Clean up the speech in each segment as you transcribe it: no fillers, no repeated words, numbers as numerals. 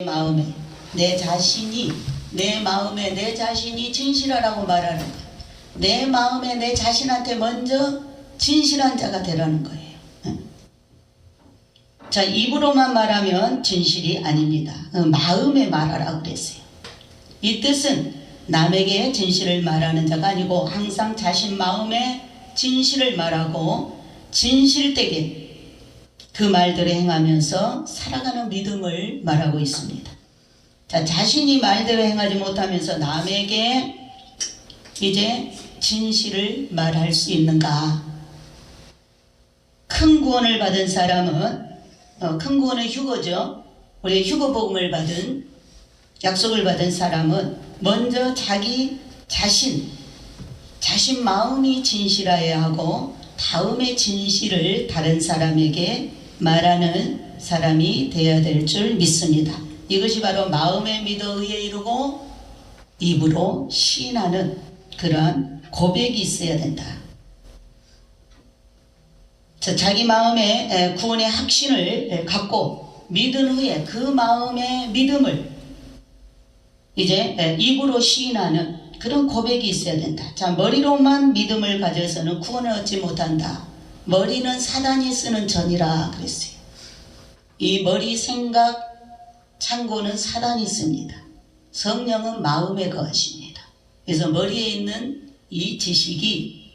마음에 내 자신이 내 마음에 내 자신이 진실하라고 말하는 거예요. 내 마음에 내 자신한테 먼저 진실한 자가 되라는 거예요. 자, 입으로만 말하면 진실이 아닙니다. 마음에 말하라고 그랬어요. 이 뜻은 남에게 진실을 말하는 자가 아니고 항상 자신 마음에 진실을 말하고 진실되게 그 말들을 행하면서 살아가는 믿음을 말하고 있습니다. 자, 자신이 말대로 행하지 못하면서 남에게 이제 진실을 말할 수 있는가? 큰 구원을 받은 사람은 큰 구원은 휴거죠. 우리 휴거복음을 받은 약속을 받은 사람은 먼저 자기 자신 마음이 진실해야 하고 다음에 진실을 다른 사람에게 말하는 사람이 되어야 될 줄 믿습니다. 이것이 바로 마음에 믿어 의에 이르고 입으로 시인하는 그런 고백이 있어야 된다. 자기 마음에 구원의 확신을 갖고 믿은 후에 그 마음의 믿음을 이제 입으로 시인하는 그런 고백이 있어야 된다. 자, 머리로만 믿음을 가져서는 구원을 얻지 못한다. 머리는 사단이 쓰는 전이라 그랬어요. 이 머리 생각 창고는 사단이 씁니다. 성령은 마음에 거하십니다. 그래서 머리에 있는 이 지식이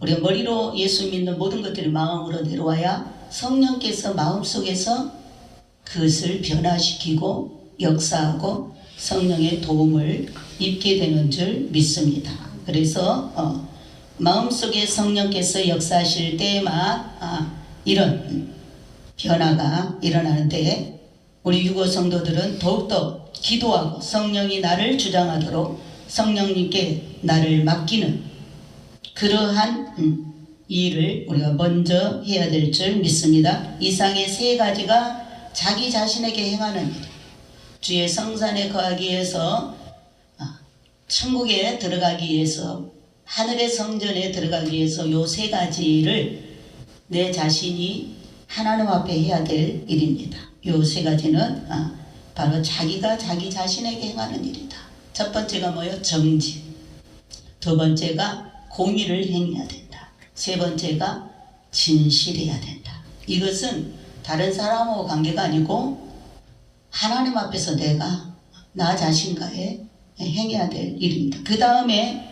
우리가 머리로 예수 믿는 모든 것들이 마음으로 내려와야 성령께서 마음속에서 그것을 변화시키고 역사하고 성령의 도움을 입게 되는 줄 믿습니다. 그래서 마음속에 성령께서 역사하실 때에만 이런 변화가 일어나는데 우리 유고 성도들은 더욱더 기도하고 성령이 나를 주장하도록 성령님께 나를 맡기는 그러한 일을 우리가 먼저 해야 될 줄 믿습니다. 이상의 세 가지가 자기 자신에게 행하는 일. 주의 성산에 거하기 위해서 천국에 들어가기 위해서 하늘의 성전에 들어가기 위해서 요 세 가지를 내 자신이 하나님 앞에 해야 될 일입니다. 요 세 가지는 바로 자기가 자기 자신에게 행하는 일이다. 첫 번째가 뭐예요? 정직. 두 번째가 공의를 행해야 된다. 세 번째가 진실해야 된다. 이것은 다른 사람하고 관계가 아니고 하나님 앞에서 내가 나 자신과에 행해야 될 일입니다. 그 다음에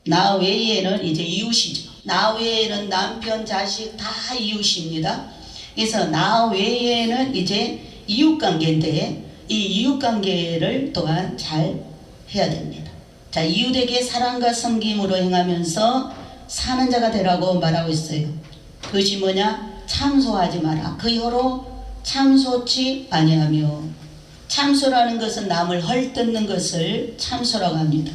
나 외에는 이제 이웃이죠. 나 외에는 남편, 자식 다 이웃입니다. 그래서 나 외에는 이제 이웃관계인데 이 이웃관계를 또한 잘 해야 됩니다. 자, 이웃에게 사랑과 섬김으로 행하면서 사는 자가 되라고 말하고 있어요. 그것이 뭐냐? 참소하지 마라. 그 혀로 참소치 아니하며. 참소라는 것은 남을 헐뜯는 것을 참소라고 합니다.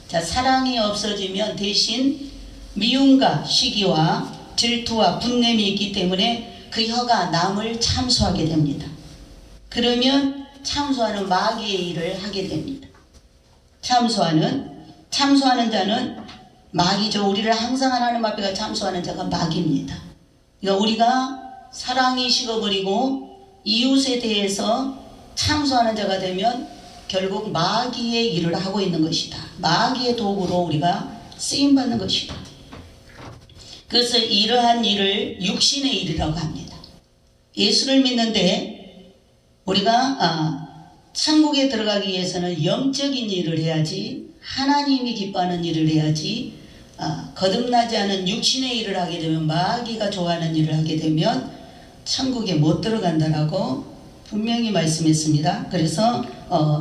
자, 사랑이 없어지면 대신 미움과 시기와 질투와 분냄이 있기 때문에 그 혀가 남을 참소하게 됩니다. 그러면 참소하는 마귀의 일을 하게 됩니다. 참소하는 자는 마귀죠. 우리를 항상 하나님 앞에 참소하는 자가 마귀입니다. 그러니까 우리가 사랑이 식어버리고 이웃에 대해서 참소하는 자가 되면 결국 마귀의 일을 하고 있는 것이다. 마귀의 도구로 우리가 쓰임받는 것이다. 그래서 이러한 일을 육신의 일이라고 합니다. 예수를 믿는데 우리가 천국에 들어가기 위해서는 영적인 일을 해야지 하나님이 기뻐하는 일을 해야지 거듭나지 않은 육신의 일을 하게 되면 마귀가 좋아하는 일을 하게 되면 천국에 못 들어간다라고 분명히 말씀했습니다. 그래서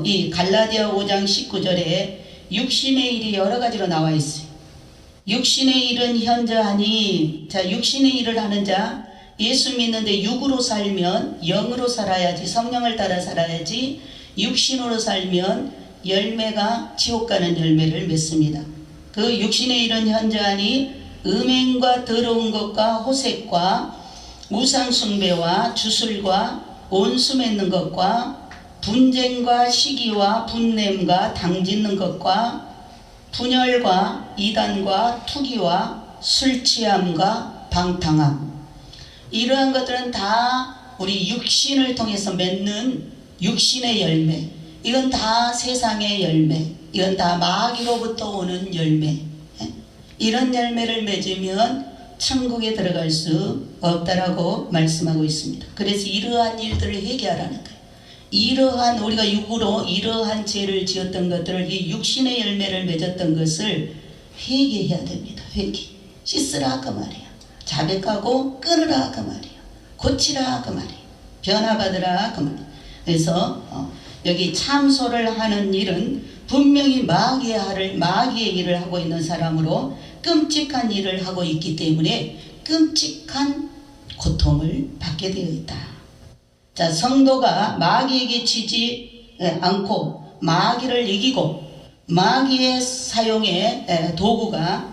이 갈라디아 5장 19절에 육신의 일이 여러 가지로 나와 있어요. 육신의 일은 현저하니, 자, 육신의 일을 하는 자, 예수 믿는데 육으로 살면 영으로 살아야지, 성령을 따라 살아야지, 육신으로 살면 열매가 지옥 가는 열매를 맺습니다. 그 육신의 일은 현저하니 음행과 더러운 것과 호색과 우상숭배와 주술과 온수 맺는 것과 분쟁과 시기와 분냄과 당짓는 것과 분열과 이단과 투기와 술취함과 방탕함, 이러한 것들은 다 우리 육신을 통해서 맺는 육신의 열매, 이건 다 세상의 열매, 이건 다 마귀로부터 오는 열매. 이런 열매를 맺으면 천국에 들어갈 수 없다라고 말씀하고 있습니다. 그래서 이러한 일들을 회개하라는 거예요. 이러한 우리가 육으로 이러한 죄를 지었던 것들을, 이 육신의 열매를 맺었던 것을 회개해야 됩니다. 회개. 씻으라 그 말이야. 자백하고 끊으라 그 말이야. 고치라 그 말이야. 변화받으라 그 말이야. 그래서 여기 참소를 하는 일은 분명히 마귀의 일을 하고 있는 사람으로 끔찍한 일을 하고 있기 때문에 끔찍한 고통을 받게 되어 있다. 자, 성도가 마귀에게 지지 않고 마귀를 이기고 마귀의 사용의 도구가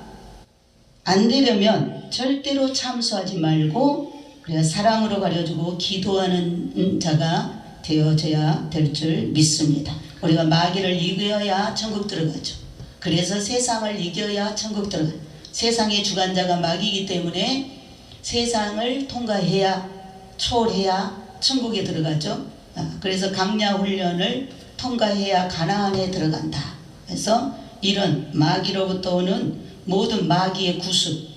안 되려면 절대로 참소하지 말고 우리가 사랑으로 가려주고 기도하는 자가 되어져야 될 줄 믿습니다. 우리가 마귀를 이겨야 천국 들어가죠. 그래서 세상을 이겨야 천국 들어가요. 세상의 주관자가 마귀이기 때문에 세상을 통과해야, 초월해야 천국에 들어가죠. 그래서 강야 훈련을 통과해야 가나안에 들어간다. 그래서 이런 마귀로부터 오는 모든 마귀의 구습,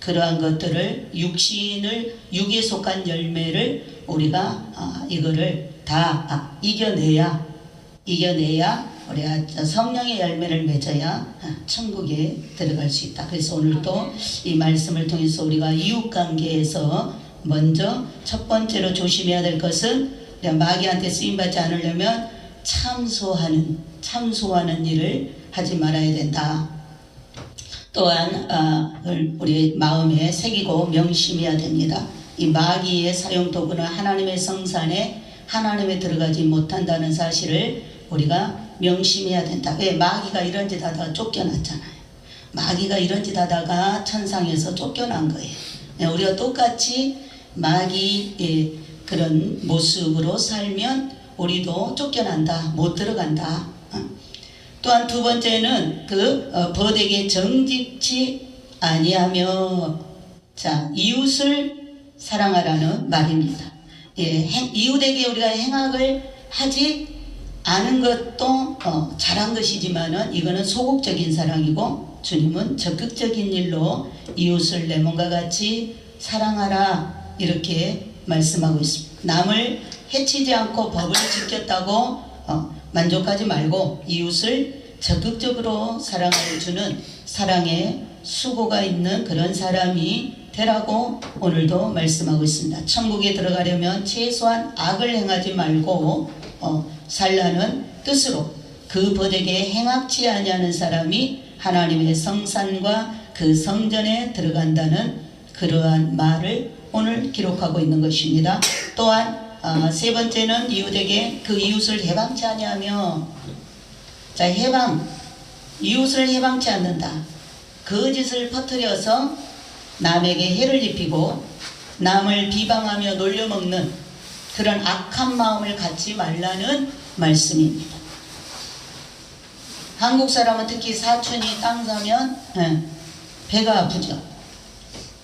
그러한 것들을 육에 속한 열매를 우리가 이거를 다 이겨내야 우리가 성령의 열매를 맺어야 천국에 들어갈 수 있다. 그래서 오늘도 이 말씀을 통해서 우리가 이웃관계에서 먼저 첫 번째로 조심해야 될 것은 마귀한테 쓰임받지 않으려면 참소하는 일을 하지 말아야 된다. 또한 우리 마음에 새기고 명심해야 됩니다. 이 마귀의 사용 도구는 하나님의 성산에 하나님에 들어가지 못한다는 사실을 우리가 명심해야 된다. 왜? 마귀가 이런 짓 하다가 쫓겨났잖아요. 마귀가 이런 짓 하다가 천상에서 쫓겨난 거예요. 우리가 똑같이 마귀의 그런 모습으로 살면 우리도 쫓겨난다. 못 들어간다. 또한 두 번째는 벗에게 정직치 아니하며, 자, 이웃을 사랑하라는 말입니다. 이웃에게 우리가 행악을 하지 않은 것도 잘한 것이지만은 이거는 소극적인 사랑이고, 주님은 적극적인 일로 이웃을 내 몸과 같이 사랑하라 이렇게 말씀하고 있습니다. 남을 해치지 않고 법을 지켰다고 만족하지 말고 이웃을 적극적으로 사랑해 주는 사랑의 수고가 있는 그런 사람이 되라고 오늘도 말씀하고 있습니다. 천국에 들어가려면 최소한 악을 행하지 말고 살라는 뜻으로 그 벗에게 행악치 아니하는 사람이 하나님의 성산과 그 성전에 들어간다는 그러한 말을 오늘 기록하고 있는 것입니다. 또한 세 번째는 이웃에게 그 이웃을 해방치 아니하며, 자, 이웃을 해방치 않는다. 거짓을 퍼뜨려서 남에게 해를 입히고 남을 비방하며 놀려먹는 그런 악한 마음을 갖지 말라는 말씀입니다. 한국 사람은 특히 사촌이 땅 사면 배가 아프죠.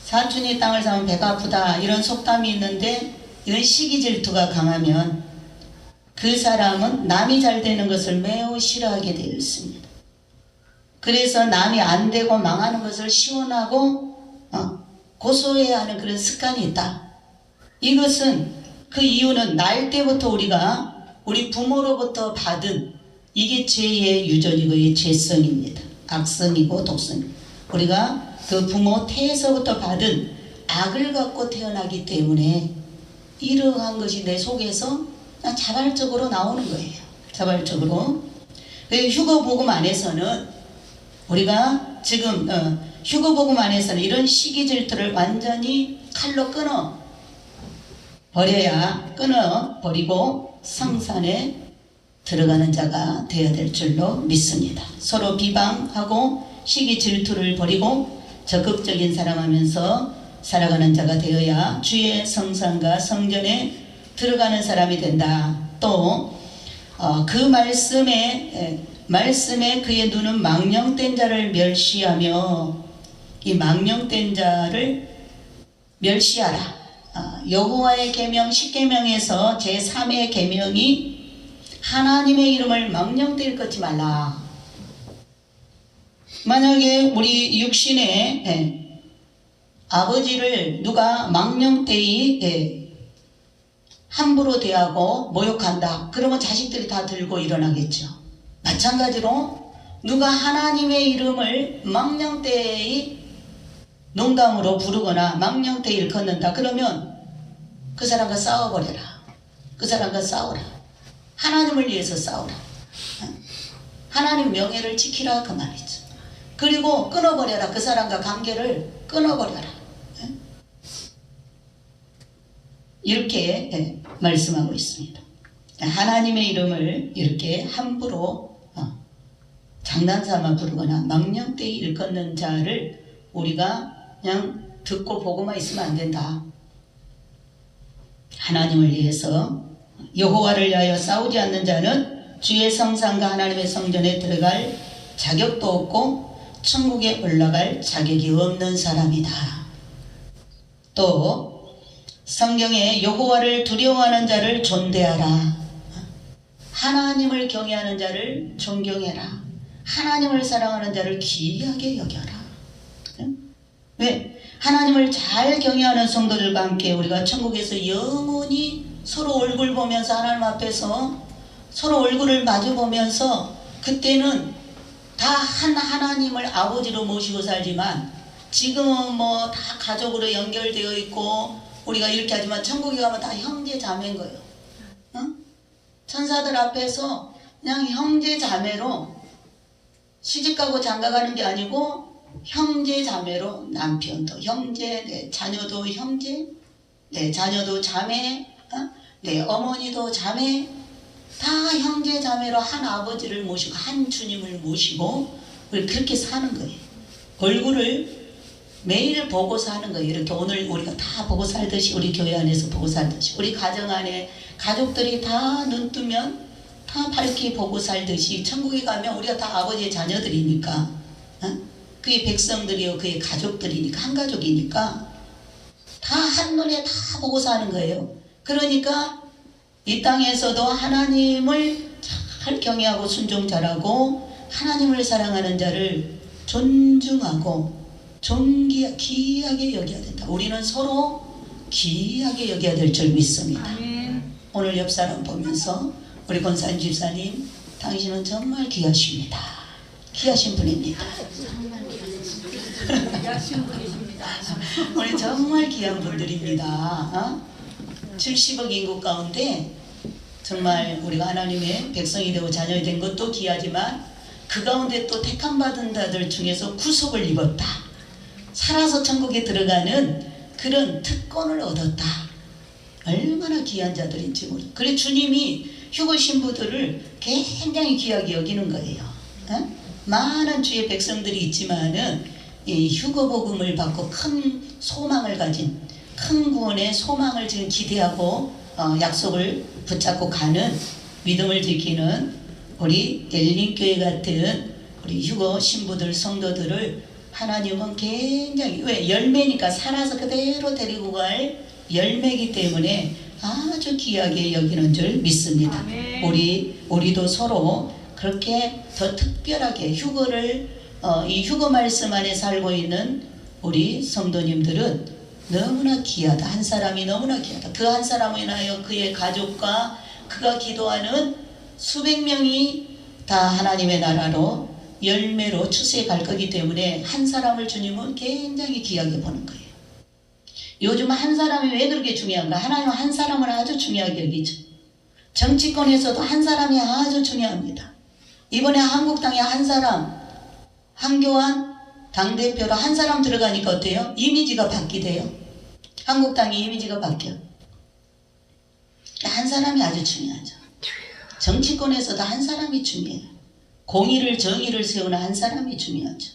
사촌이 땅을 사면 배가 아프다 이런 속담이 있는데, 이런 시기 질투가 강하면 그 사람은 남이 잘 되는 것을 매우 싫어하게 되어 있습니다. 그래서 남이 안 되고 망하는 것을 시원하고 고소해야 하는 그런 습관이 있다. 이것은 그 이유는 날 때부터 우리 부모로부터 받은 이게 죄의 유전이고 이 죄성입니다. 악성이고 독성입니다. 우리가 그 부모 태에서부터 받은 악을 갖고 태어나기 때문에 이러한 것이 내 속에서 자발적으로 나오는 거예요. 자발적으로. 휴거복음 안에서는 우리가 지금 휴거복음 안에서는 이런 시기 질투를 완전히 칼로 끊어버리고 성산에 들어가는 자가 되어야 될 줄로 믿습니다. 서로 비방하고 시기 질투를 버리고 적극적인 사랑하면서 살아가는 자가 되어야 주의 성산과 성전에 들어가는 사람이 된다. 또 그 말씀에 그의 눈은 망령된 자를 멸시하며, 이 망령된 자를 멸시하라. 여호와의 계명 10계명에서 제3의 계명이 하나님의 이름을 망령되이 걷지 말라. 만약에 우리 육신의 아버지를 누가 망령되이 함부로 대하고 모욕한다. 그러면 자식들이 다 들고 일어나겠죠. 마찬가지로 누가 하나님의 이름을 망령되이 농담으로 부르거나 망령되이 일컫는다. 그러면 그 사람과 싸워버려라. 그 사람과 싸우라. 하나님을 위해서 싸우라. 하나님 명예를 지키라 그 말이죠. 그리고 끊어버려라. 그 사람과 관계를 끊어버려라. 이렇게 말씀하고 있습니다. 하나님의 이름을 이렇게 함부로 장난삼아 부르거나 망령되이 일컫는 자를 우리가 그냥 듣고 보고만 있으면 안 된다. 하나님을 위해서 여호와를 위하여 싸우지 않는 자는 주의 성산과 하나님의 성전에 들어갈 자격도 없고 천국에 올라갈 자격이 없는 사람이다. 또 성경에 여호와를 두려워하는 자를 존대하라. 하나님을 경외하는 자를 존경해라. 하나님을 사랑하는 자를 귀하게 여겨라. 왜? 하나님을 잘 경외하는 성도들과 함께 우리가 천국에서 영원히 서로 얼굴 보면서 하나님 앞에서 서로 얼굴을 마주 보면서 그때는 다 한 하나님을 아버지로 모시고 살지만 지금은 뭐 다 가족으로 연결되어 있고 우리가 이렇게 하지만 천국에 가면 다 형제 자매인 거예요. 응? 천사들 앞에서 그냥 형제 자매로 시집가고 장가가는 게 아니고 형제 자매로 남편도 형제, 내 자녀도 형제, 내 자녀도 자매, 내 어머니도 자매, 다 형제 자매로 한 아버지를 모시고 한 주님을 모시고 그렇게 사는 거예요. 얼굴을 매일 보고 사는 거예요. 이렇게 오늘 우리가 다 보고 살듯이 우리 교회 안에서 보고 살듯이 우리 가정 안에 가족들이 다 눈 뜨면 다 밝게 보고 살듯이 천국에 가면 우리가 다 아버지의 자녀들이니까 그의 백성들이요 그의 가족들이니까 한 가족이니까 다 한눈에 다 보고 사는 거예요. 그러니까 이 땅에서도 하나님을 잘 경외하고 순종 잘하고 하나님을 사랑하는 자를 존중하고 귀하게 여겨야 된다. 우리는 서로 귀하게 여겨야 될 줄 믿습니다. 아멘. 오늘 옆 사람 보면서 우리 권사님 집사님 당신은 정말 귀하십니다. 귀하신 분입니다. 귀하신 분이십니다. 우리 정말 귀한 분들입니다. 70억 인구 가운데 정말 우리가 하나님의 백성이 되고 자녀이 된 것도 귀하지만 그 가운데 또 택함받은 자들 중에서 구속을 입었다. 살아서 천국에 들어가는 그런 특권을 얻었다. 얼마나 귀한 자들인지 모르. 그래 주님이 휴거 신부들을 굉장히 귀하게 여기는 거예요. 많은 주의 백성들이 있지만은 이 휴거 복음을 받고 큰 소망을 가진 큰 구원의 소망을 지금 기대하고 약속을 붙잡고 가는 믿음을 지키는 우리 엘린교회 같은 우리 휴거 신부들 성도들을 하나님은 굉장히 왜 열매니까 살아서 그대로 데리고 갈 열매이기 때문에 아주 귀하게 여기는 줄 믿습니다. 아멘. 우리도 서로 그렇게 더 특별하게 휴거를 이 휴거 말씀 안에 살고 있는 우리 성도님들은 너무나 귀하다. 한 사람이 너무나 귀하다. 그 한 사람을 인하여 그의 가족과 그가 기도하는 수백 명이 다 하나님의 나라로 열매로 추수해 갈 거기 때문에 한 사람을 주님은 굉장히 귀하게 보는 거예요. 요즘 한 사람이 왜 그렇게 중요한가? 하나님은 한 사람을 아주 중요하게 여기죠. 정치권에서도 한 사람이 아주 중요합니다. 이번에 한국당에 한 사람, 한교안 당대표로 한 사람 들어가니까 어때요? 이미지가 바뀌대요. 한국당의 이미지가 바뀌어요. 한 사람이 아주 중요하죠. 정치권에서도 한 사람이 중요해요. 공의를 정의를 세우는 한 사람이 중요하죠.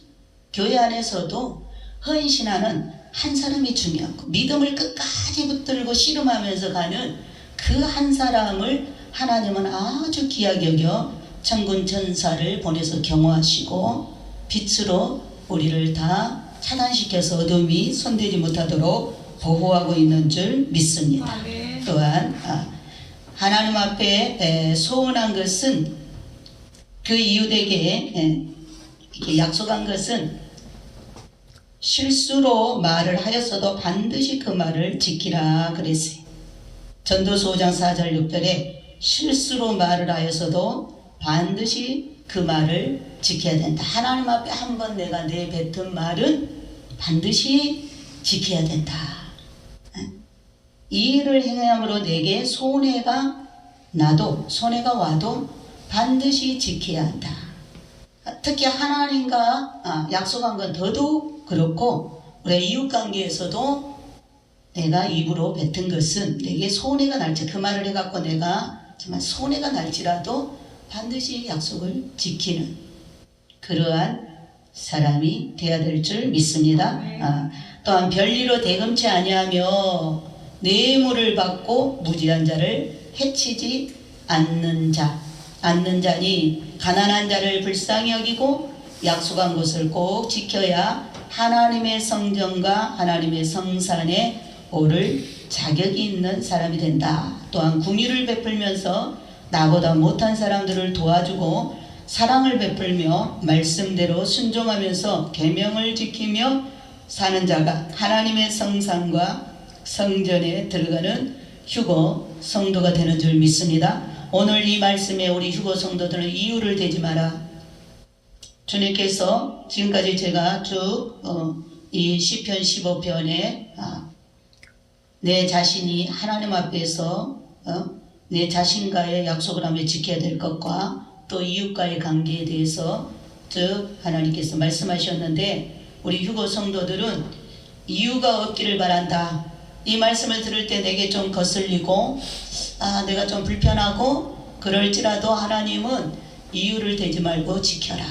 교회 안에서도 헌신하는 한 사람이 중요하고 믿음을 끝까지 붙들고 씨름하면서 가는 그 한 사람을 하나님은 아주 귀하게 여겨 천군 천사를 보내서 경호하시고 빛으로 우리를 다 차단시켜서 어둠이 손대지 못하도록 보호하고 있는 줄 믿습니다. 또한 하나님 앞에 소원한 것은 그 이웃에게 이렇게 약속한 것은 실수로 말을 하였어도 반드시 그 말을 지키라 그랬어요. 전도서 5장 4절 6절에 실수로 말을 하였어도 반드시 그 말을 지켜야 된다. 하나님 앞에 한번 내가 내뱉은 말은 반드시 지켜야 된다. 이 일을 행함으로 내게 손해가 와도 반드시 지켜야 한다. 특히 하나님과 약속한 건 더더욱 그렇고 우리 이웃관계에서도 내가 입으로 뱉은 것은 내게 손해가 날지 그 말을 해갖고 내가 정말 손해가 날지라도 반드시 약속을 지키는 그러한 사람이 되어야 될 줄 믿습니다. 또한 별리로 대금치 아니하며 뇌물을 받고 무지한 자를 해치지 않는 자니 가난한 자를 불쌍히 여기고 약속한 것을 꼭 지켜야 하나님의 성전과 하나님의 성산에 오를 자격이 있는 사람이 된다. 또한 긍휼을 베풀면서 나보다 못한 사람들을 도와주고 사랑을 베풀며 말씀대로 순종하면서 계명을 지키며 사는 자가 하나님의 성산과 성전에 들어가는 휴거 성도가 되는 줄 믿습니다. 오늘 이 말씀에 우리 휴거 성도들은 이유를 대지 마라. 주님께서 지금까지 제가 쭉 이 시편 15편에 내 자신이 하나님 앞에서 내 자신과의 약속을 하며 지켜야 될 것과 또 이웃과의 관계에 대해서 즉 하나님께서 말씀하셨는데 우리 휴거 성도들은 이유가 없기를 바란다. 이 말씀을 들을 때 내게 좀 거슬리고 내가 좀 불편하고 그럴지라도 하나님은 이유를 대지 말고 지켜라.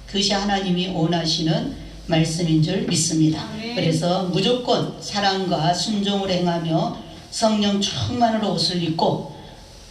그것이 하나님이 원하시는 말씀인 줄 믿습니다. 그래서 무조건 사랑과 순종을 행하며 성령 충만으로 옷을 입고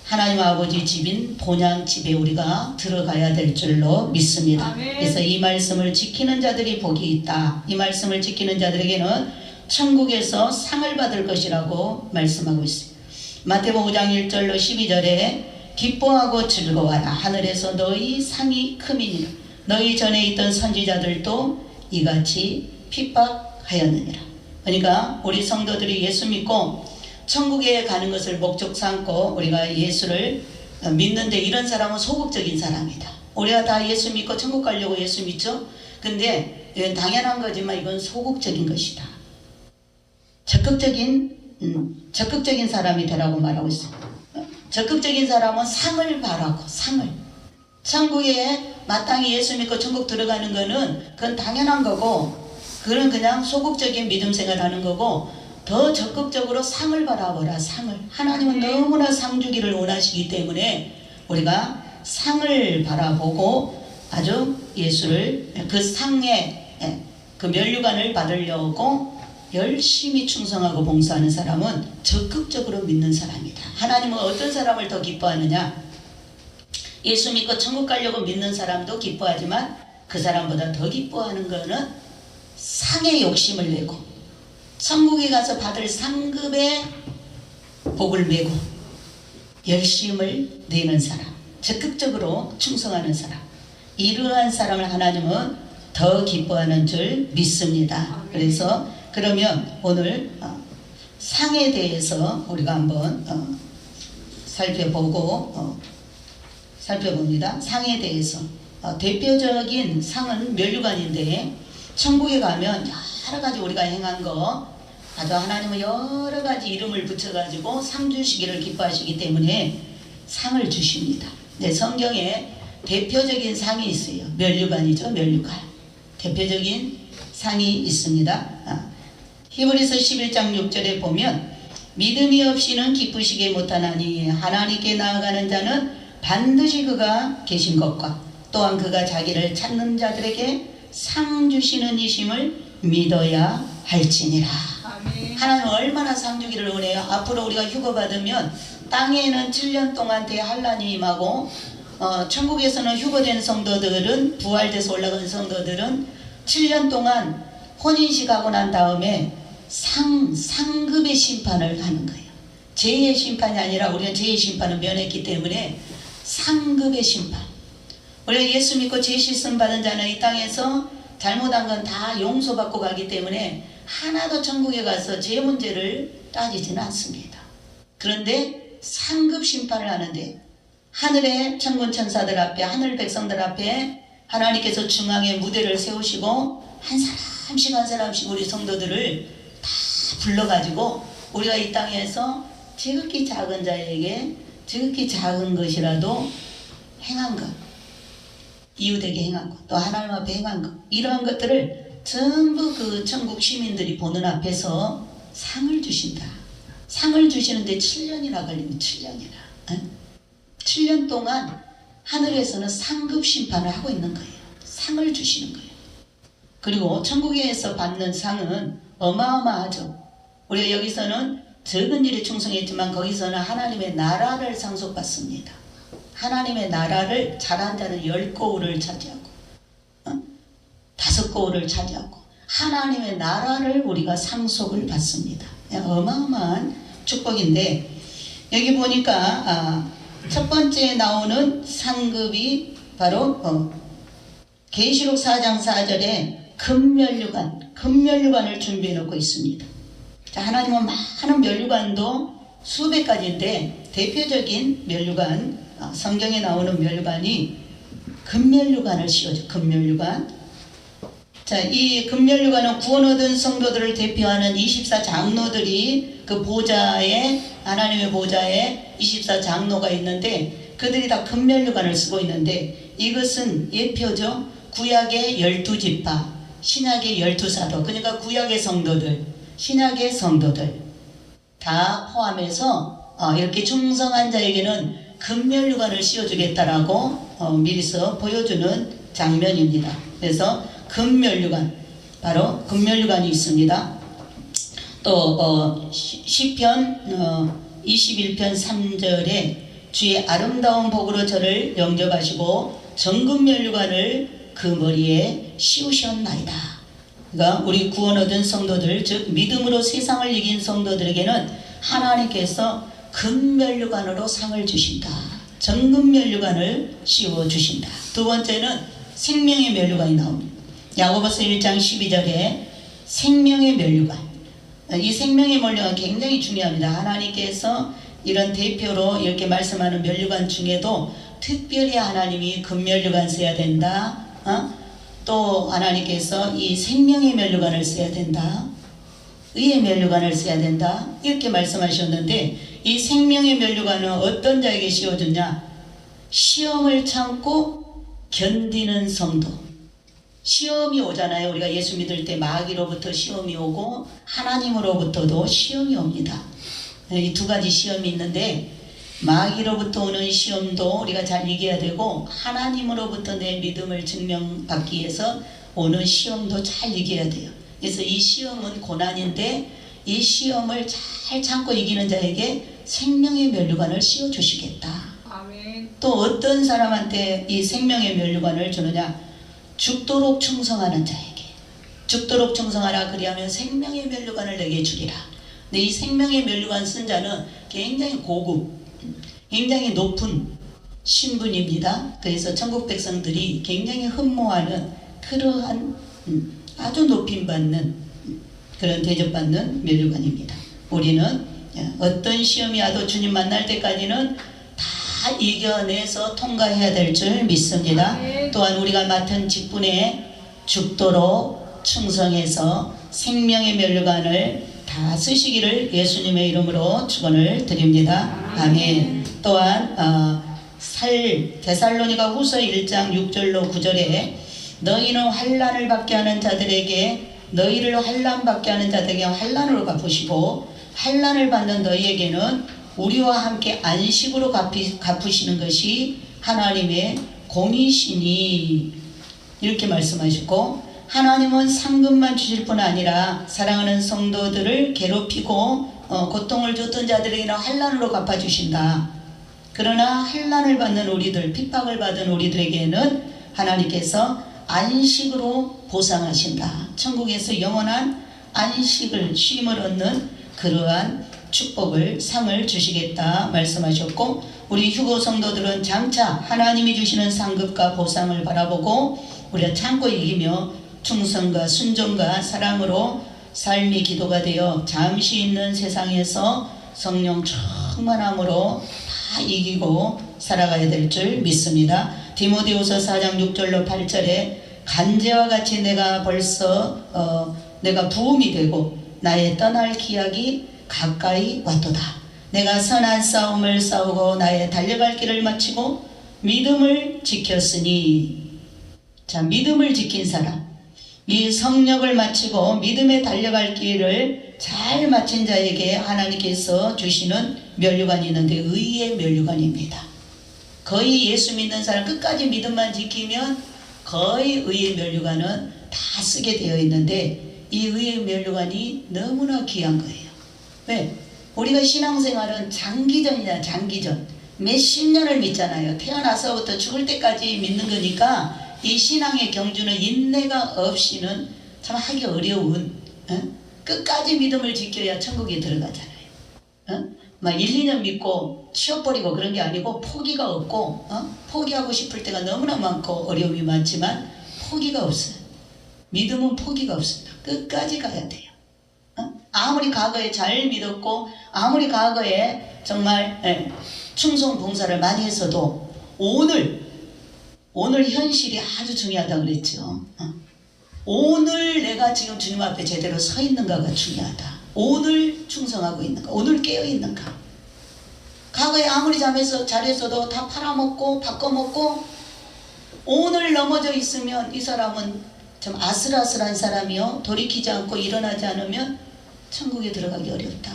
하나님 아버지 집인 본향 집에 우리가 들어가야 될 줄로 믿습니다. 그래서 이 말씀을 지키는 자들이 복이 있다. 이 말씀을 지키는 자들에게는 천국에서 상을 받을 것이라고 말씀하고 있습니다. 마태복음 5장 1절로 12절에 기뻐하고 즐거워하라. 하늘에서 너희 상이 크미니라. 너희 전에 있던 선지자들도 이같이 핍박하였느니라. 그러니까 우리 성도들이 예수 믿고 천국에 가는 것을 목적 삼고 우리가 예수를 믿는데 이런 사람은 소극적인 사람이다. 우리가 다 예수 믿고 천국 가려고 예수 믿죠? 근데 당연한 거지만 이건 소극적인 것이다. 적극적인 사람이 되라고 말하고 있습니다. 적극적인 사람은 상을 바라고 상을. 천국에 마땅히 예수 믿고 천국 들어가는 거는 그건 당연한 거고 그건 그냥 소극적인 믿음 생활하는 거고 더 적극적으로 상을 바라보라. 상을. 하나님은 너무나 상 주기를 원하시기 때문에 우리가 상을 바라보고 아주 예수를 그 상에 그 면류관을 받으려고 열심히 충성하고 봉사하는 사람은 적극적으로 믿는 사람이다. 하나님은 어떤 사람을 더 기뻐하느냐? 예수 믿고 천국 가려고 믿는 사람도 기뻐하지만 그 사람보다 더 기뻐하는 거는 상의 욕심을 내고 천국에 가서 받을 상급의 복을 메고 열심을 내는 사람, 적극적으로 충성하는 사람, 이러한 사람을 하나님은 더 기뻐하는 줄 믿습니다. 그래서 그러면 오늘 상에 대해서 우리가 한번 살펴봅니다. 상에 대해서 대표적인 상은 면류관인데 천국에 가면 여러가지 우리가 행한 거 아주 하나님은 여러가지 이름을 붙여가지고 상 주시기를 기뻐하시기 때문에 상을 주십니다. 네, 성경에 대표적인 상이 있어요. 면류관이죠. 면류관. 대표적인 상이 있습니다. 히브리서 11장 6절에 보면 믿음이 없이는 기쁘시게 못하나니 하나님께 나아가는 자는 반드시 그가 계신 것과 또한 그가 자기를 찾는 자들에게 상 주시는 이심을 믿어야 할지니라. 아멘. 하나님 얼마나 상 주기를 원해요. 앞으로 우리가 휴거 받으면 땅에는 7년 동안 대환란이 임하고 천국에서는 휴거된 성도들은 부활돼서 올라간 성도들은 7년 동안 혼인식하고 난 다음에 상급의 심판을 하는 거예요. 죄의 심판이 아니라 우리는 죄의 심판을 면했기 때문에 상급의 심판. 우리가 예수 믿고 죄 씻음 받은 자는 이 땅에서 잘못한 건 다 용서받고 가기 때문에 하나도 천국에 가서 죄 문제를 따지지는 않습니다. 그런데 상급 심판을 하는데 하늘의 천군 천사들 앞에, 하늘 백성들 앞에 하나님께서 중앙에 무대를 세우시고 한 사람씩 우리 성도들을 다 불러가지고 우리가 이 땅에서 지극히 작은 자에게 지극히 작은 것이라도 행한 것, 이웃에게 행한 것, 또 하나님 앞에 행한 것, 이러한 것들을 전부 그 천국 시민들이 보는 앞에서 상을 주신다. 상을 주시는데 7년이나 걸리면 7년이나. 7년 동안 하늘에서는 상급 심판을 하고 있는 거예요. 상을 주시는 거예요. 그리고 천국에서 받는 상은 어마어마하죠. 우리가 여기서는 적은 일에 충성했지만 거기서는 하나님의 나라를 상속받습니다. 하나님의 나라를 잘한 자는 10거울을 차지하고 5거울을 차지하고 하나님의 나라를 우리가 상속을 받습니다. 어마어마한 축복인데 여기 보니까 첫 번째 나오는 상급이 바로 계시록 4장 4절에 금면류관을 준비해 놓고 있습니다. 자, 하나님은 많은 면류관도 수백 가지인데 대표적인 면류관, 성경에 나오는 면류관이 금면류관을 씌워줘. 금면류관. 자, 이 금면류관은 구원 얻은 성도들을 대표하는 24장로들이 그 보좌에, 하나님의 보좌에 24장로가 있는데 그들이 다 금면류관을 쓰고 있는데 이것은 예표죠. 구약의 12지파, 신약의 12사도, 그러니까 구약의 성도들, 신약의 성도들 다 포함해서 이렇게 충성한 자에게는 금면류관을 씌워주겠다라고 미리서 보여주는 장면입니다. 그래서 금면류관, 바로 금면류관이 있습니다. 또 시편 21편 3절에 주의 아름다운 복으로 저를 영접하시고 정금면류관을 그 머리에 씌우셨나이다. 그러니까 우리 구원 얻은 성도들, 즉 믿음으로 세상을 이긴 성도들에게는 하나님께서 금면류관으로 상을 주신다. 정금면류관을 씌워주신다. 두 번째는 생명의 면류관이 나옵니다. 야고보서 1장 12절에 생명의 면류관. 이 생명의 면류관 굉장히 중요합니다. 하나님께서 이런 대표로 이렇게 말씀하는 면류관 중에도 특별히 하나님이 금면류관 써야 된다. 또 하나님께서 이 생명의 면류관을 써야 된다. 의의 면류관을 써야 된다. 이렇게 말씀하셨는데 이 생명의 면류관은 어떤 자에게 씌워주냐? 시험을 참고 견디는 성도. 시험이 오잖아요. 우리가 예수 믿을 때 마귀로부터 시험이 오고 하나님으로부터도 시험이 옵니다. 이 두 가지 시험이 있는데 마귀로부터 오는 시험도 우리가 잘 이겨야 되고 하나님으로부터 내 믿음을 증명받기 위해서 오는 시험도 잘 이겨야 돼요. 그래서 이 시험은 고난인데 이 시험을 잘 참고 이기는 자에게 생명의 면류관을 씌워주시겠다. 아멘. 또 어떤 사람한테 이 생명의 면류관을 주느냐? 죽도록 충성하는 자에게. 죽도록 충성하라 그리하면 생명의 면류관을 내게 주리라. 근데 이 생명의 면류관 쓴 자는 굉장히 고급, 굉장히 높은 신분입니다. 그래서 천국 백성들이 굉장히 흠모하는 그러한 아주 높임받는 그런 대접받는 면류관입니다. 우리는 어떤 시험이 와도 주님 만날 때까지는 다 이겨내서 통과해야 될 줄 믿습니다. 또한 우리가 맡은 직분에 죽도록 충성해서 생명의 면류관을 다 쓰시기를 예수님의 이름으로 축원을 드립니다. 아멘. 또한 데살로니가 후서 1장 6절로 9절에 너희는 환난을 받게 하는 자들에게 너희를 환난 받게 하는 자들에게 환난으로 갚으시고 환난을 받는 너희에게는 우리와 함께 안식으로 갚으시는 것이 하나님의 공이시니 이렇게 말씀하시고 하나님은 상급만 주실 뿐 아니라 사랑하는 성도들을 괴롭히고 고통을 줬던 자들에게는 환난으로 갚아주신다. 그러나 환난을 받는 우리들, 핍박을 받은 우리들에게는 하나님께서 안식으로 보상하신다. 천국에서 영원한 안식을, 쉼을 얻는 그러한 축복을 상을 주시겠다 말씀하셨고, 우리 휴거 성도들은 장차 하나님이 주시는 상급과 보상을 바라보고 우리가 참고 이기며 충성과 순종과 사랑으로 삶이 기도가 되어 잠시 있는 세상에서 성령 충만함으로 다 이기고 살아가야 될 줄 믿습니다. 디모데후서 4장 6절로 8절에 간제와 같이 내가 벌써 내가 부음이 되고 나의 떠날 기약이 가까이 왔도다. 내가 선한 싸움을 싸우고 나의 달려갈 길을 마치고 믿음을 지켰으니. 자, 믿음을 지킨 사람, 이 성령을 마치고 믿음에 달려갈 길을 잘 마친 자에게 하나님께서 주시는 면류관이 있는데 의의 면류관입니다. 거의 예수 믿는 사람 끝까지 믿음만 지키면 거의 의의 면류관은 다 쓰게 되어 있는데, 이 의의 면류관이 너무나 귀한 거예요. 왜? 우리가 신앙생활은 장기전이냐, 장기전. 몇십 년을 믿잖아요. 태어나서부터 죽을 때까지 믿는 거니까 이 신앙의 경주는 인내가 없이는 참 하기 어려운, 끝까지 믿음을 지켜야 천국에 들어가잖아요. 막 1, 2년 믿고 치워버리고 그런 게 아니고, 포기가 없고, 포기하고 싶을 때가 너무나 많고 어려움이 많지만 포기가 없어요. 믿음은 포기가 없습니다. 끝까지 가야 돼요. 아무리 과거에 잘 믿었고 아무리 과거에 정말 충성 봉사를 많이 했어도 오늘 현실이 아주 중요하다고 그랬죠. 오늘 내가 지금 주님 앞에 제대로 서 있는가가 중요하다. 오늘 충성하고 있는가, 오늘 깨어 있는가. 과거에 아무리 잘했어도 다 팔아먹고 바꿔먹고 오늘 넘어져 있으면 이 사람은 좀 아슬아슬한 사람이요, 돌이키지 않고 일어나지 않으면 천국에 들어가기 어렵다.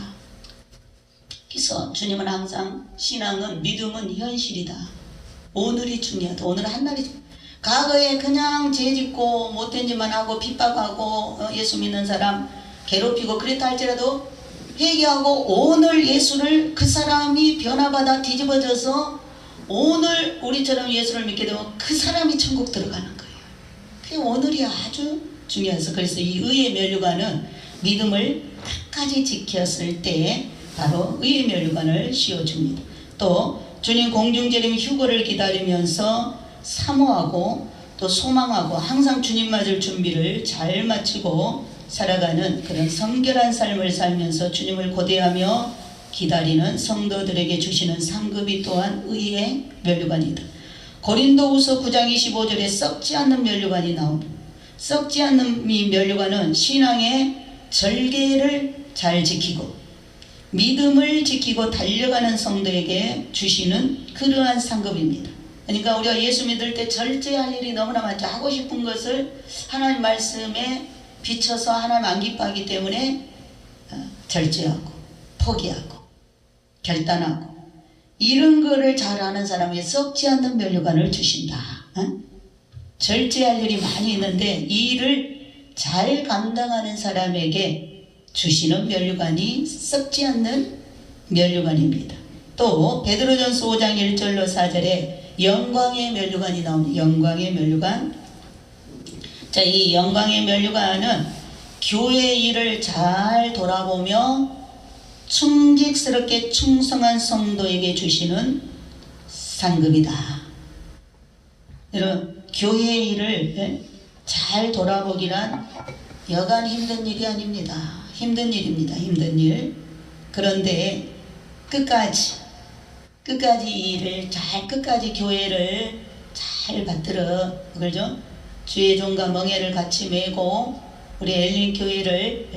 그래서 주님은 항상 신앙은, 믿음은 현실이다. 오늘이 중요하다. 오늘 한날이 중요하다. 과거에 그냥 죄짓고 못된 짓만 하고 핍박하고 예수 믿는 사람 괴롭히고 그랬다 할지라도 회개하고 오늘 예수를, 그 사람이 변화받아 뒤집어져서 오늘 우리처럼 예수를 믿게 되면 그 사람이 천국 들어가는 거예요. 그게 오늘이 아주 중요해서, 그래서 이 의의 면류관은 믿음을 끝까지 지켰을 때 바로 의의 면류관을 씌워줍니다. 또 주님 공중재림 휴거를 기다리면서 사모하고 또 소망하고 항상 주님 맞을 준비를 잘 마치고 살아가는 그런 성결한 삶을 살면서 주님을 고대하며 기다리는 성도들에게 주시는 상급이 또한 의의 면류관이다. 고린도후서 9장 25절에 썩지 않는 면류관이 나옵니다. 썩지 않는 이 면류관은 신앙의 절개를 잘 지키고 믿음을 지키고 달려가는 성도에게 주시는 그러한 상급입니다. 그러니까 우리가 예수 믿을 때 절제할 일이 너무나 많죠. 하고 싶은 것을 하나님 말씀에 비춰서 하나님 안 기뻐하기 때문에 절제하고 포기하고 결단하고, 이런 거를 잘하는 사람에게 썩지 않는 면류관을 주신다. 절제할 일이 많이 있는데 이 일을 잘 감당하는 사람에게 주시는 면류관이 썩지 않는 면류관입니다. 또 베드로전서 5장 1절로 4절에 영광의 면류관이 나옵니다. 영광의 면류관. 자, 이 영광의 면류관은 교회의 일을 잘 돌아보며 충직스럽게 충성한 성도에게 주시는 상급이다. 여러분, 교회의 일을 잘 돌아보기란 여간 힘든 일이 아닙니다. 힘든 일입니다. 힘든 일. 그런데 끝까지 이 일을 끝까지 교회를 잘 받들어, 그죠? 주의 종과 멍에를 같이 메고 우리 엘린 교회를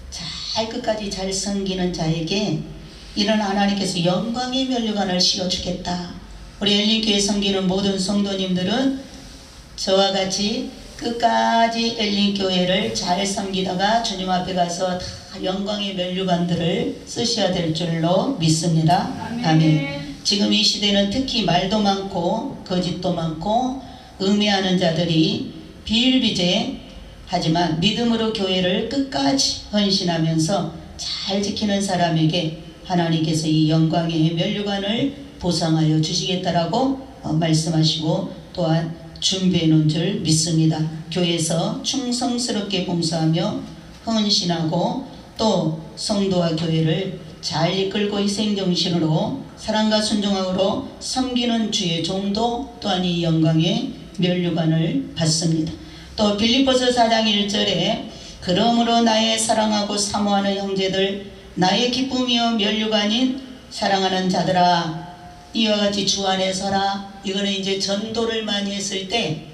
잘 끝까지 잘 섬기는 자에게 이런 하나님께서 영광의 면류관을 씌워주겠다. 우리 엘린 교회 섬기는 모든 성도님들은 저와 같이 끝까지 엘린 교회를 잘 섬기다가 주님 앞에 가서 다 영광의 면류관들을 쓰셔야 될 줄로 믿습니다. 아멘. 지금 이 시대는 특히 말도 많고 거짓도 많고 음해하는 자들이 비일비재하지만 믿음으로 교회를 끝까지 헌신하면서 잘 지키는 사람에게 하나님께서 이 영광의 면류관을 보상하여 주시겠다라고 말씀하시고 또한 준비해 놓은 줄 믿습니다. 교회에서 충성스럽게 봉사하며 헌신하고 또 성도와 교회를 잘 이끌고 희생정신으로 사랑과 순종함으로 섬기는 주의 종도 또한 이 영광의 면류관을 받습니다. 또 빌립보서 4장 1절에 그러므로 나의 사랑하고 사모하는 형제들 나의 기쁨이요 면류관인 사랑하는 자들아 이와 같이 주 안에 서라. 이거는 이제 전도를 많이 했을 때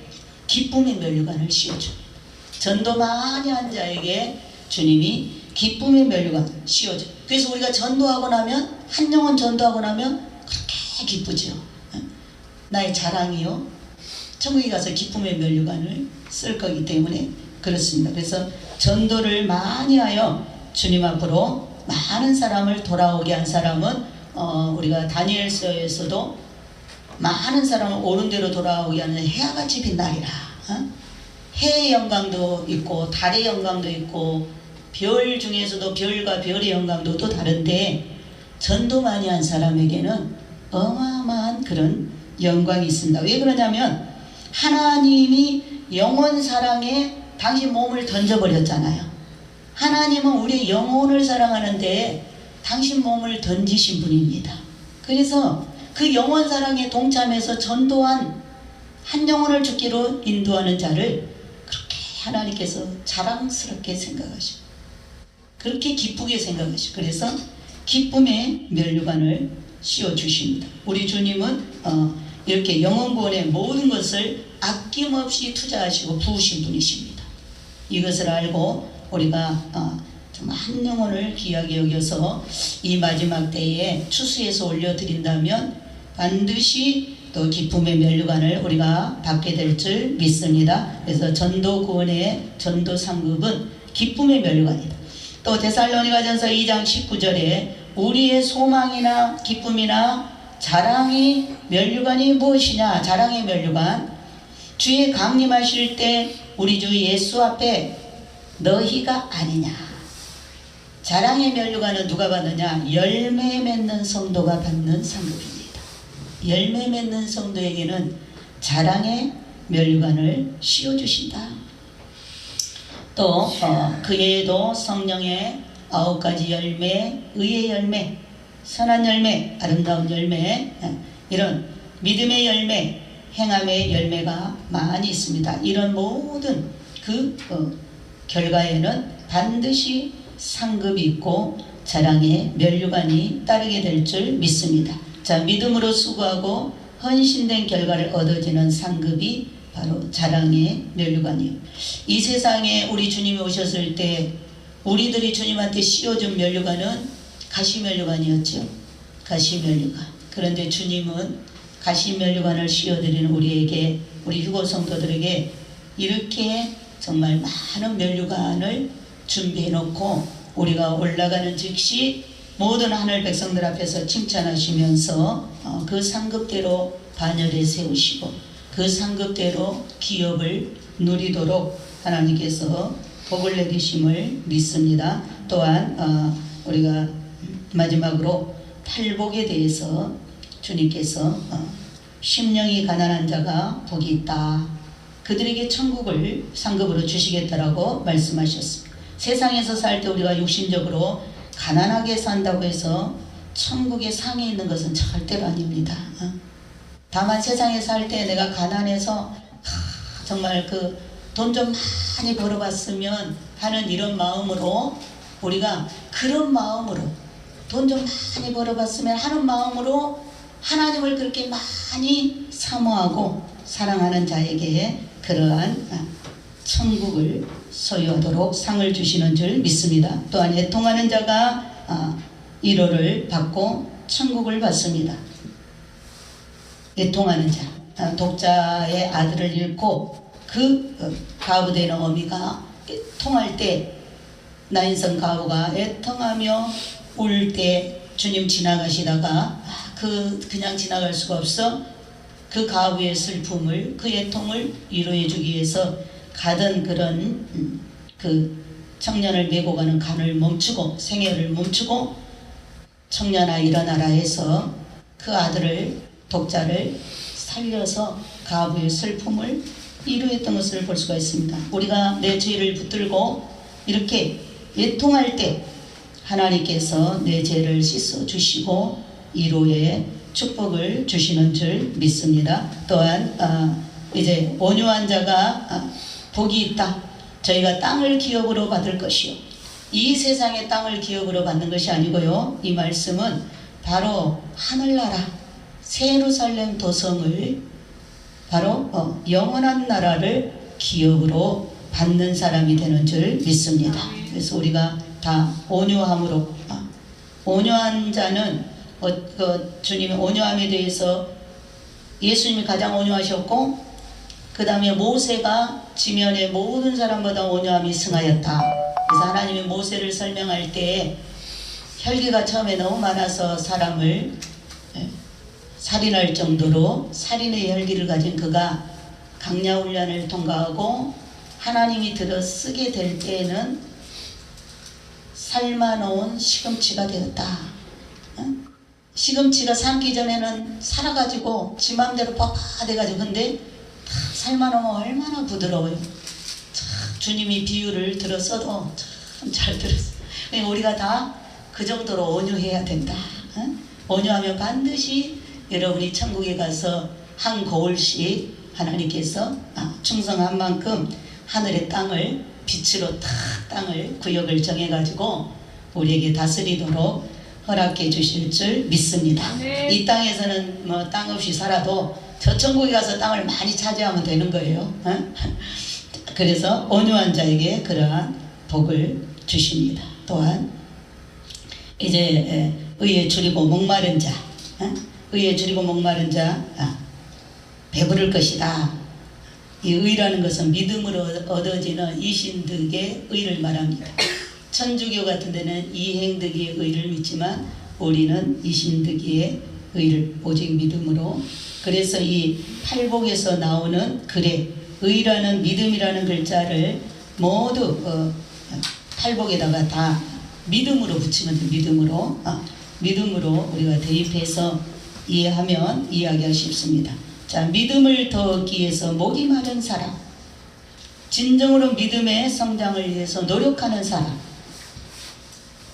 기쁨의 면류관을 씌워줍니다. 전도 많이 한 자에게 주님이 기쁨의 면류관을 씌워줘. 그래서 우리가 전도하고 나면 한 영혼 전도하고 나면 그렇게 기쁘죠. 나의 자랑이요. 천국에 가서 기쁨의 면류관을 쓸 거기 때문에 그렇습니다. 그래서 전도를 많이 하여 주님 앞으로 많은 사람을 돌아오게 한 사람은 우리가 다니엘서에서도 많은 사람을 옳은 대로 돌아오게 하는 해와 같이 빛나리라. 해의 영광도 있고 달의 영광도 있고 별 중에서도 별과 별의 영광도 또 다른데 전도 많이 한 사람에게는 어마어마한 그런 영광이 있습니다. 왜 그러냐면 하나님이 영원 사랑에 당신 몸을 던져버렸잖아요. 하나님은 우리 영혼을 사랑하는데 당신 몸을 던지신 분입니다. 그래서 그 영원 사랑에 동참해서 전도한 한 영혼을 죽기로 인도하는 자를 그렇게 하나님께서 자랑스럽게 생각하시고 그렇게 기쁘게 생각하시고 그래서 기쁨의 면류관을 씌워주십니다. 우리 주님은 이렇게 영혼구원의 모든 것을 아낌없이 투자하시고 부으신 분이십니다. 이것을 알고 우리가 정말 한 영혼을 귀하게 여겨서 이 마지막 때에 추수해서 올려드린다면 반드시 또 기쁨의 면류관을 우리가 받게 될 줄 믿습니다. 그래서 전도 구원의 전도 상급은 기쁨의 면류관이다. 또 데살로니가전서 2장 19절에 우리의 소망이나 기쁨이나 자랑이 면류관이 무엇이냐. 자랑의 면류관 주의 강림하실 때 우리 주 예수 앞에 너희가 아니냐. 자랑의 면류관은 누가 받느냐. 열매 맺는 성도가 받는 상급입니다. 열매 맺는 성도에게는 자랑의 면류관을 씌워주신다. 또 그 외에도 성령의 9가지 열매, 의의 열매, 선한 열매, 아름다운 열매, 이런 믿음의 열매, 행함의 열매가 많이 있습니다. 이런 모든 그 결과에는 반드시 상급이 있고 자랑의 면류관이 따르게 될 줄 믿습니다. 자, 믿음으로 수고하고 헌신된 결과를 얻어지는 상급이 바로 자랑의 면류관이에요. 이 세상에 우리 주님이 오셨을 때 우리들이 주님한테 씌워준 면류관은 가시면류관이었죠. 가시면류관. 그런데 주님은 가시면류관을 씌워드리는 우리에게, 우리 휴고 성도들에게 이렇게 정말 많은 면류관을 준비해 놓고 우리가 올라가는 즉시 모든 하늘 백성들 앞에서 칭찬하시면서 그 상급대로 반열에 세우시고 그 상급대로 기업을 누리도록 하나님께서 복을 내리심을 믿습니다. 또한 우리가 마지막으로 팔복에 대해서 주님께서 심령이 가난한 자가 복이 있다. 그들에게 천국을 상급으로 주시겠다라고 말씀하셨습니다. 세상에서 살 때 우리가 육신적으로 가난하게 산다고 해서 천국의 상에 있는 것은 절대로 아닙니다. 다만 세상에 살 때 내가 가난해서 정말 그 돈 좀 많이 벌어봤으면 하는 이런 마음으로 우리가 그런 마음으로 돈 좀 많이 벌어봤으면 하는 마음으로 하나님을 그렇게 많이 사모하고 사랑하는 자에게 그러한 천국을 소유하도록 상을 주시는 줄 믿습니다. 또한 애통하는 자가 1호를 받고 천국을 받습니다. 애통하는 자, 독자의 아들을 잃고 그 가부되는 어미가 애통할 때 나인성 가부가 애통하며 울 때 주님 지나가시다가 그냥 지나갈 수가 없어 그 가부의 슬픔을, 그 애통을 위로해 주기 위해서 가던 그런 그 청년을 메고 가는 간을 멈추고 생애를 멈추고 청년아 일어나라 해서 그 아들을, 독자를 살려서 가부의 슬픔을 위로했던 것을 볼 수가 있습니다. 우리가 내 죄를 붙들고 이렇게 애통할 때 하나님께서 내 죄를 씻어 주시고 이로의 축복을 주시는 줄 믿습니다. 또한 이제 온유한 자가 복이 있다. 저희가 땅을 기업으로 받을 것이요. 이 세상의 땅을 기업으로 받는 것이 아니고요. 이 말씀은 바로 하늘나라 새 예루살렘 도성을 바로 영원한 나라를 기업으로 받는 사람이 되는 줄 믿습니다. 그래서 우리가 다 온유함으로 온유한 자는 주님의 온유함에 대해서 예수님이 가장 온유하셨고 그 다음에 모세가 지면의 모든 사람보다 온유함이 승하였다. 그래서 하나님이 모세를 설명할 때 혈기가 처음에 너무 많아서 사람을 살인할 정도로 살인의 혈기를 가진 그가 강야훈련을 통과하고 하나님이 들어 쓰게 될 때에는 삶아놓은 시금치가 되었다. 시금치가 삶기 전에는 살아가지고 지 맘대로 뻑뻑해가지고 근데 삶아놓으면 얼마나 부드러워요. 주님이 비유를 들었어도 참 잘 들었어요. 우리가 다 그 정도로 온유해야 된다. 온유하면 반드시 여러분이 천국에 가서 한 거울씩 하나님께서 충성한 만큼 하늘의 땅을 빛으로 탁 땅을 구역을 정해가지고 우리에게 다스리도록 허락해 주실 줄 믿습니다. 네. 이 땅에서는 뭐 땅 없이 살아도 저 천국에 가서 땅을 많이 차지하면 되는 거예요. 그래서 온유한 자에게 그러한 복을 주십니다. 또한 이제 의에 줄이고 목마른 자, 의에 줄이고 목마른 자 배부를 것이다. 이 의라는 것은 믿음으로 얻어지는 이신득의 의를 말합니다. 천주교 같은 데는 이행득의 의를 믿지만 우리는 이신득의 의를 오직 믿음으로. 그래서 이 팔복에서 나오는 글에 의라는 믿음이라는 글자를 모두 팔복에다가 다 믿음으로 붙이면 돼. 믿음으로 우리가 대입해서 이해하면 이해하기가 쉽습니다. 자, 믿음을 더 얻기 위해서 목이 마른 사람, 진정으로 믿음의 성장을 위해서 노력하는 사람,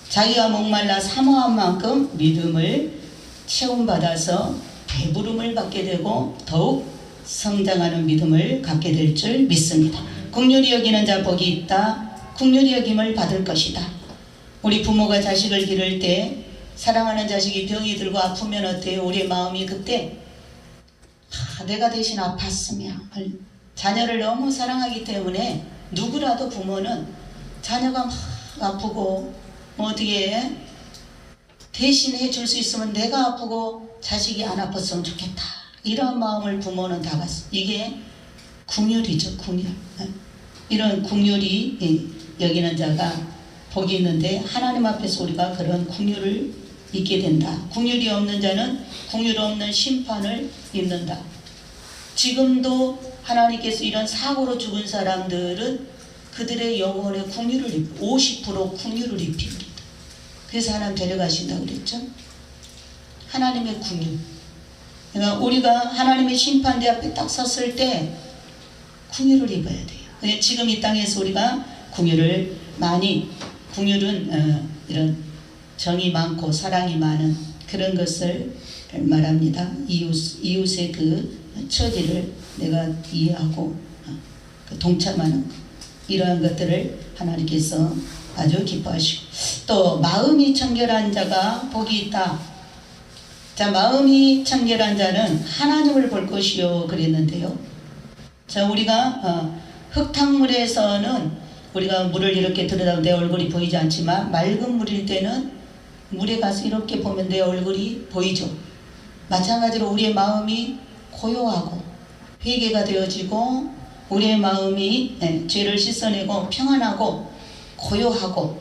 자기가 목말라 사모한 만큼 믿음을 체험받아서 배부름을 받게 되고 더욱 성장하는 믿음을 갖게 될 줄 믿습니다. 긍휼히 여기는 자 복이 있다. 긍휼히 여김을 받을 것이다. 우리 부모가 자식을 기를 때 사랑하는 자식이 병이 들고 아프면 어때요? 우리의 마음이 그때 내가 대신 아팠으면. 자녀를 너무 사랑하기 때문에 누구라도 부모는 자녀가 막 아프고 뭐 어떻게 대신해 줄 수 있으면 내가 아프고 자식이 안 아팠으면 좋겠다. 이런 마음을 부모는 다 갖습니다. 이게 긍휼이죠. 긍휼. 이런 긍휼이 여기는 자가 복이 있는데 하나님 앞에서 우리가 그런 긍휼을 잊게 된다. 긍휼이 없는 자는 긍휼 없는 심판을 입는다. 지금도 하나님께서 이런 사고로 죽은 사람들은 그들의 영혼에 긍휼을 입고 50% 긍휼을 입힙니다. 그래서 하나님 데려가신다고 그랬죠. 하나님의 긍휼. 그러니까 우리가 하나님의 심판대 앞에 딱 섰을 때 긍휼을 입어야 돼요. 지금 이 땅에서 우리가 긍휼을 많이, 긍휼은 이런 정이 많고 사랑이 많은 그런 것을 말합니다. 이웃의 그 처지를 내가 이해하고 동참하는 이러한 것들을 하나님께서 아주 기뻐하시고, 또 마음이 청결한 자가 복이 있다. 자, 마음이 청결한 자는 하나님을 볼 것이요 그랬는데요. 자, 우리가 흙탕물에서는 우리가 물을 이렇게 들여다보면 내 얼굴이 보이지 않지만 맑은 물일 때는 물에 가서 이렇게 보면 내 얼굴이 보이죠. 마찬가지로 우리의 마음이 고요하고 회개가 되어지고 우리의 마음이 죄를 씻어내고 평안하고 고요하고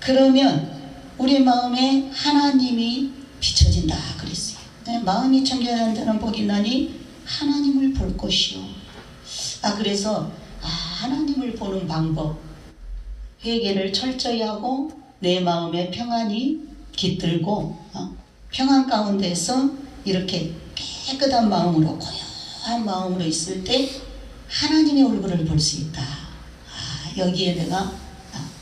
그러면 우리의 마음에 하나님이 비춰진다 그랬어요. 마음이 청결한 자는 복이 있나니 하나님을 볼 것이요. 그래서 하나님을 보는 방법, 회개를 철저히 하고 내 마음에 평안이 깃들고 평안 가운데서 이렇게 깨끗한 마음으로 고요한 마음으로 있을 때 하나님의 얼굴을 볼 수 있다. 여기에 내가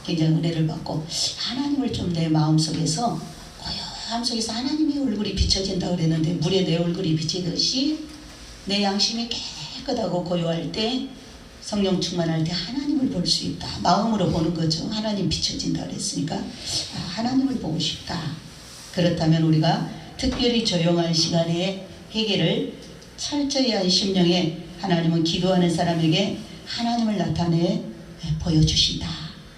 굉장히 은혜를 받고 하나님을 좀 내 마음속에서 고요함 속에서 하나님의 얼굴이 비춰진다 그랬는데 물에 내 얼굴이 비치듯이 내 양심이 깨끗하고 고요할 때 성령 충만할 때 하나님을 볼 수 있다. 마음으로 보는 거죠. 하나님 비춰진다 그랬으니까 하나님을 보고 싶다. 그렇다면 우리가 특별히 조용한 시간에 회개를 철저히 한 심령에 하나님은 기도하는 사람에게 하나님을 나타내 보여주신다.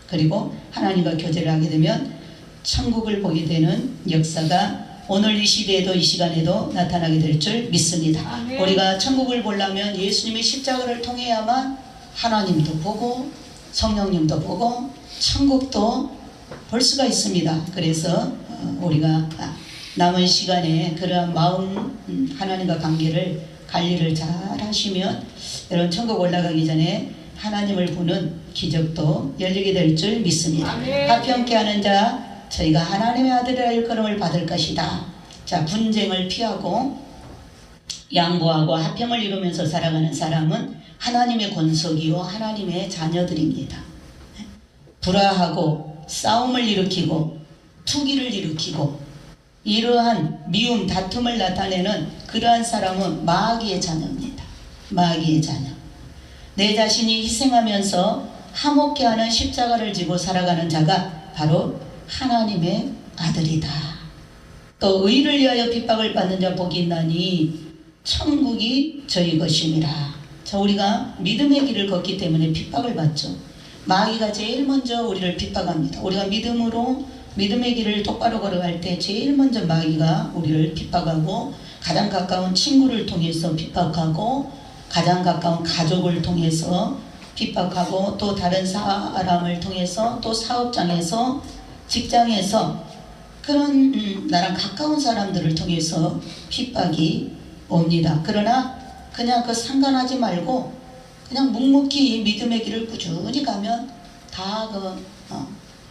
그리고 하나님과 교제를 하게 되면 천국을 보게 되는 역사가 오늘 이 시대에도 이 시간에도 나타나게 될 줄 믿습니다. 아멘. 우리가 천국을 보려면 예수님의 십자가를 통해야만 하나님도 보고 성령님도 보고 천국도 볼 수가 있습니다. 그래서 우리가 남은 시간에 그러한 마음 하나님과 관리를 잘 하시면 여러분 천국 올라가기 전에 하나님을 보는 기적도 열리게 될 줄 믿습니다. 합히 함께 하는 자 저희가 하나님의 아들이라 일컬음을 받을 것이다. 자, 분쟁을 피하고 양보하고 화평을 이루면서 살아가는 사람은 하나님의 권속이요 하나님의 자녀들입니다. 불화하고 싸움을 일으키고 투기를 일으키고 이러한 미움 다툼을 나타내는 그러한 사람은 마귀의 자녀입니다. 마귀의 자녀. 내 자신이 희생하면서 화목케 하는 십자가를 지고 살아가는 자가 바로 하나님의 아들이다. 또 의를 위하여 핍박을 받는 자 복이 있나니 천국이 저희 것임이라. 자, 우리가 믿음의 길을 걷기 때문에 핍박을 받죠. 마귀가 제일 먼저 우리를 핍박합니다. 우리가 믿음의 길을 똑바로 걸어갈 때 제일 먼저 마귀가 우리를 핍박하고 가장 가까운 친구를 통해서 핍박하고 가장 가까운 가족을 통해서 핍박하고 또 다른 사람을 통해서 또 사업장에서 직장에서 그런 나랑 가까운 사람들을 통해서 핍박이 옵니다. 그러나 그냥 상관하지 말고 그냥 묵묵히 믿음의 길을 꾸준히 가면 다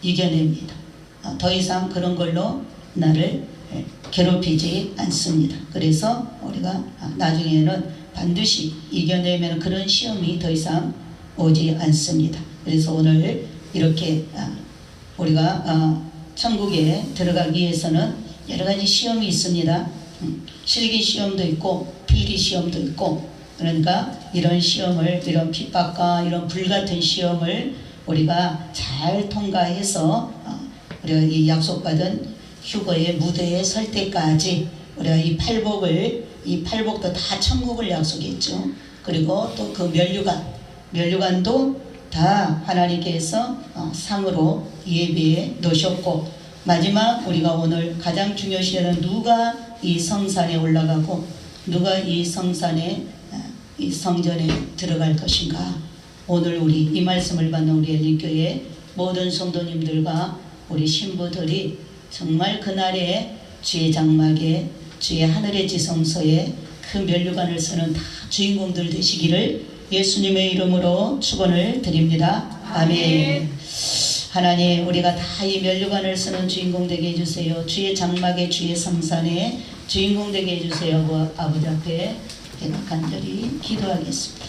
이겨냅니다. 더 이상 그런 걸로 나를 괴롭히지 않습니다. 그래서 우리가 나중에는 반드시 이겨내면 그런 시험이 더 이상 오지 않습니다. 그래서 오늘 이렇게 우리가 천국에 들어가기 위해서는 여러 가지 시험이 있습니다. 실기 시험도 있고 필기 시험도 있고 그러니까 이런 시험을 이런 핍박과 이런 불같은 시험을 우리가 잘 통과해서 우리가 이 약속받은 휴거의 무대에 설 때까지 우리가 이 팔복도 다 천국을 약속했죠. 그리고 또 그 면류관도 다 하나님께서 상으로 예비해 놓으셨고 마지막 우리가 오늘 가장 중요시하는 누가 이 성산에 올라가고 누가 이 성산에 이 성전에 들어갈 것인가. 오늘 우리 이 말씀을 받는 우리 엘린교회 모든 성도님들과 우리 신부들이 정말 그날에 주의 장막에 주의 하늘의 지성소에 그 면류관을 쓰는 다 주인공들 되시기를 예수님의 이름으로 축원을 드립니다. 아멘. 하나님 우리가 다 이 면류관을 쓰는 주인공 되게 해주세요. 주의 장막에 주의 성산에 주인공 되게 해주세요. 아버지 앞에 제가 간절히 기도하겠습니다.